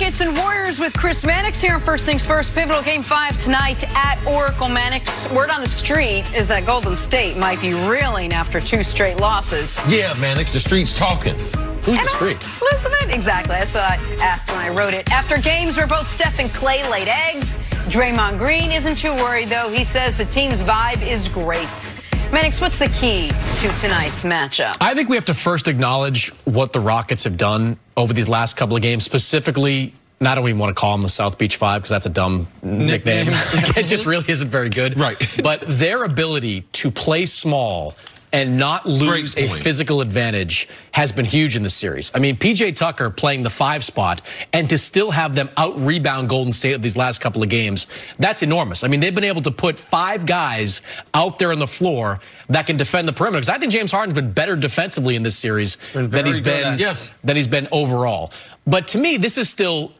Rockets and Warriors with Chris Mannix here on First Things First. Pivotal Game 5 tonight at Oracle. Mannix, word on the street is that Golden State might be reeling after 2 straight losses. Yeah, Mannix, the street's talking. Who's the street? Listen, exactly. That's what I asked when I wrote it. After games where both Steph and Clay laid eggs, Draymond Green isn't too worried, though. He says the team's vibe is great. Mannix, what's the key to tonight's matchup? I think we have to first acknowledge what the Rockets have done over these last couple of games, specifically, I don't even want to call them the South Beach Five because that's a dumb nickname. It just really isn't very good. Right. But their ability to play small and not lose a physical advantage has been huge in this series. I mean, P.J. Tucker playing the 5 spot and to still have them out-rebound Golden State these last couple of games, that's enormous. I mean, they've been able to put 5 guys out there on the floor that can defend the perimeter. Because I think James Harden's been better defensively in this series than he's been overall. But to me, this is still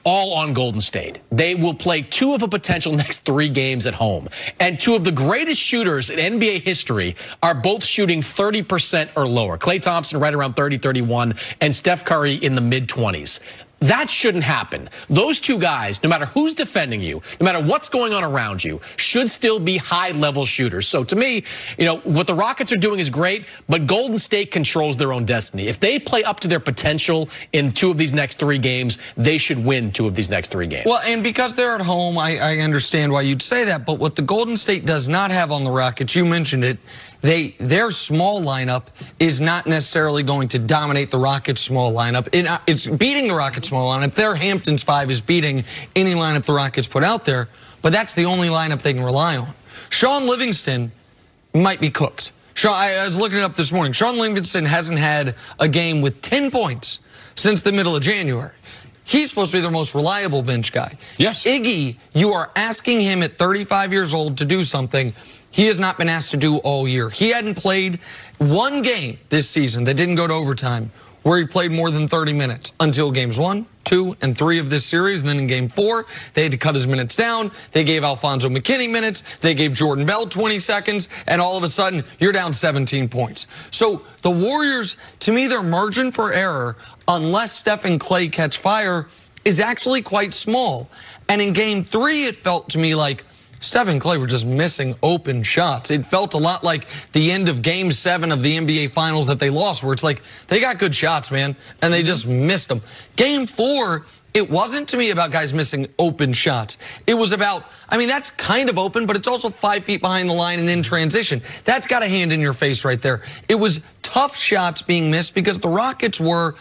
all on Golden State. They will play 2 of a potential next 3 games at home. And 2 of the greatest shooters in NBA history are both shooting 30% or lower. Klay Thompson right around 30, 31, and Steph Curry in the mid-20s. That shouldn't happen. Those 2 guys, no matter who's defending you, no matter what's going on around you, should still be high-level shooters. So to me, you know, what the Rockets are doing is great, but Golden State controls their own destiny. If they play up to their potential in 2 of these next 3 games, they should win 2 of these next 3 games. Well, and because they're at home, I understand why you'd say that, but what the Golden State does not have on the Rockets, you mentioned it, their small lineup is not necessarily going to dominate the Rockets' small lineup. It's beating the Rockets' small lineup. Their Hamptons 5 is beating any lineup the Rockets put out there, but that's the only lineup they can rely on. Sean Livingston might be cooked. I was looking it up this morning. Sean Livingston hasn't had a game with 10 points since the middle of January. He's supposed to be their most reliable bench guy. Yes. Iggy, you are asking him at 35 years old to do something he has not been asked to do all year. He hadn't played 1 game this season that didn't go to overtime where he played more than 30 minutes until games 1, 2, and 3 of this series. And then in game 4, they had to cut his minutes down. They gave Alfonso McKinney minutes. They gave Jordan Bell 20 seconds. And all of a sudden, you're down 17 points. So the Warriors, to me, their margin for error, unless Steph and Clay catch fire, is actually quite small. And in game 3, it felt to me like Steph and Clay were just missing open shots. It felt a lot like the end of Game 7 of the NBA Finals that they lost, where it's like, they got good shots, man, and they just missed them. Game 4, it wasn't to me about guys missing open shots. It was about, I mean, that's kind of open, but it's also 5 feet behind the line and in transition. That's got a hand in your face right there. It was tough shots being missed because the Rockets were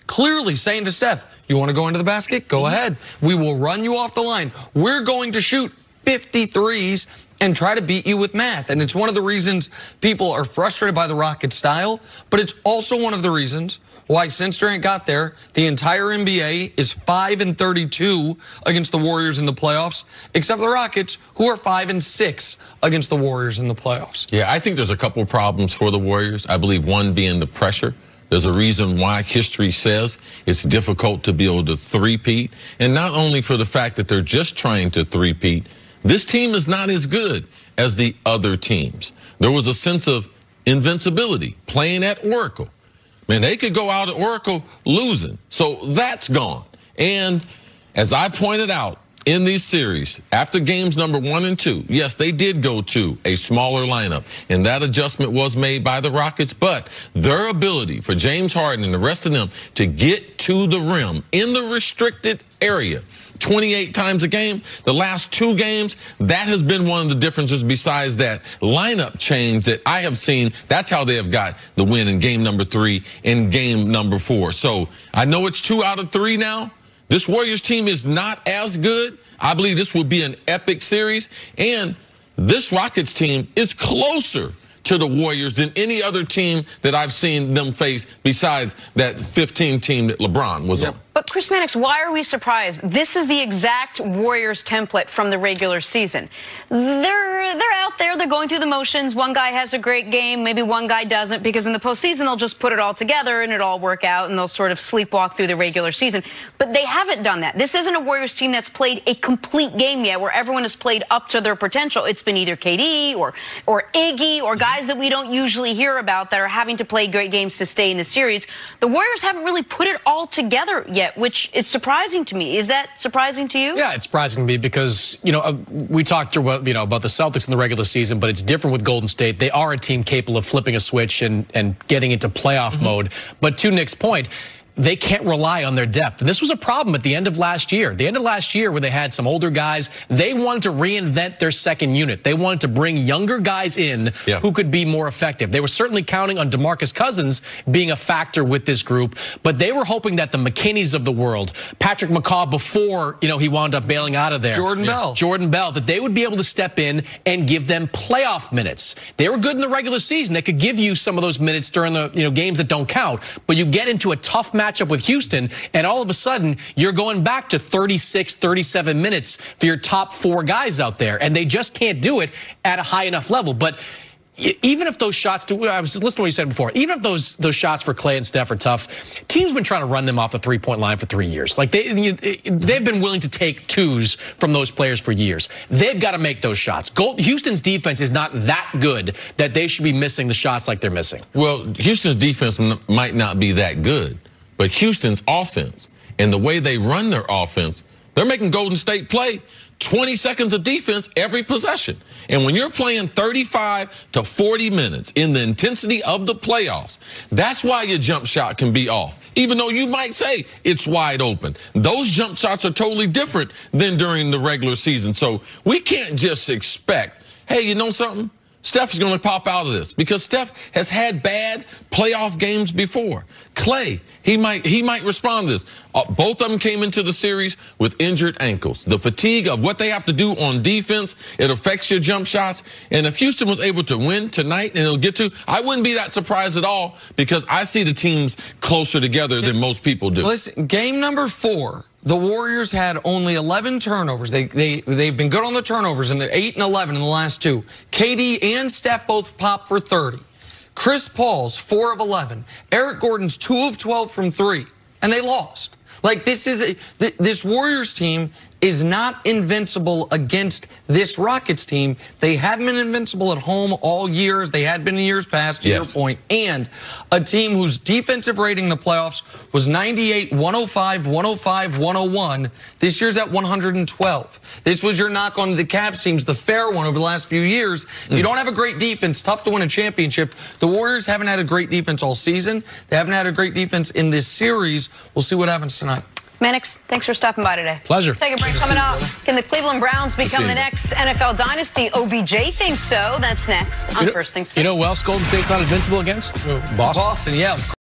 clearly saying to Steph, you want to go into the basket? Go ahead. We will run you off the line. We're going to shoot 53s and try to beat you with math. And it's one of the reasons people are frustrated by the Rockets style, but it's also one of the reasons why since Durant got there, the entire NBA is 5-32 against the Warriors in the playoffs, except the Rockets, who are 5-6 against the Warriors in the playoffs. Yeah, I think there's a couple problems for the Warriors. I believe one being the pressure. There's a reason why history says it's difficult to be able to three-peat. And not only for the fact that they're just trying to three-peat, this team is not as good as the other teams. There was a sense of invincibility playing at Oracle. Man, they could go out at Oracle losing. So that's gone. And as I pointed out in these series, after games number 1 and 2, yes, they did go to a smaller lineup. And that adjustment was made by the Rockets. But their ability for James Harden and the rest of them to get to the rim in the restricted area 28 times a game, the last 2 games, that has been one of the differences besides that lineup change that I have seen. That's how they have got the win in game number 3 and game number 4. So I know it's 2 out of 3 now. This Warriors team is not as good. I believe this will be an epic series. And this Rockets team is closer to the Warriors than any other team that I've seen them face besides that 15 team that LeBron was on. But Chris Mannix, why are we surprised? This is the exact Warriors template from the regular season. They're out there, they're going through the motions. One guy has a great game, maybe one guy doesn't, because in the postseason they'll just put it all together and it'll all work out and they'll sort of sleepwalk through the regular season. But they haven't done that. This isn't a Warriors team that's played a complete game yet where everyone has played up to their potential. It's been either KD or Iggy or guys that we don't usually hear about that are having to play great games to stay in the series. The Warriors haven't really put it all together yet yet, which is surprising to me. Is that surprising to you? Yeah, it's surprising to me because, we talked about the Celtics in the regular season, but it's different with Golden State. They are a team capable of flipping a switch and getting into playoff mode. But to Nick's point, they can't rely on their depth. And this was a problem at the end of last year. The end of last year when they had some older guys, they wanted to reinvent their second unit. They wanted to bring younger guys in who could be more effective. They were certainly counting on DeMarcus Cousins being a factor with this group, but they were hoping that the McKinneys of the world, Patrick McCaw before, he wound up bailing out of there. Jordan Bell, that they would be able to step in and give them playoff minutes. They were good in the regular season. They could give you some of those minutes during the games that don't count, but you get into a tough matchup with Houston, and all of a sudden, you're going back to 36, 37 minutes for your top 4 guys out there, and they just can't do it at a high enough level. But even if those shots, I was listening to what you said before, even if those shots for Clay and Steph are tough, teams have been trying to run them off the three-point line for 3 years. Like they've been willing to take twos from those players for years. They've got to make those shots. Houston's defense is not that good that they should be missing the shots like they're missing. Well, Houston's defense might not be that good, but Houston's offense and the way they run their offense, they're making Golden State play 20 seconds of defense every possession. And when you're playing 35 to 40 minutes in the intensity of the playoffs, that's why your jump shot can be off. Even though you might say it's wide open. Those jump shots are totally different than during the regular season. So we can't just expect, hey, you know something? Steph is going to pop out of this because Steph has had bad playoff games before. Clay, he might respond to this. Both of them came into the series with injured ankles. The fatigue of what they have to do on defense, it affects your jump shots. And if Houston was able to win tonight and it'll get to, I wouldn't be that surprised at all because I see the teams closer together than most people do. Listen, game number 4. The Warriors had only 11 turnovers. They've been good on the turnovers, and they're 8 and 11 in the last 2. KD and Steph both popped for 30. Chris Paul's 4 of 11. Eric Gordon's 2 of 12 from 3, and they lost. Like this Warriors team is not invincible against this Rockets team. They haven't been invincible at home all year as they had been in years past, to your point. And a team whose defensive rating in the playoffs was 98, 105, 105, 101. This year's at 112. This was your knock on the Cavs teams, the fair one over the last few years. If you don't have a great defense, tough to win a championship. The Warriors haven't had a great defense all season. They haven't had a great defense in this series. We'll see what happens tonight. Mannix, thanks for stopping by today. Pleasure. Take a break. Coming up, can the Cleveland Browns become the next NFL dynasty? OBJ thinks so. That's next on First Things First. You know who else Golden State's not invincible against? Boston, yeah.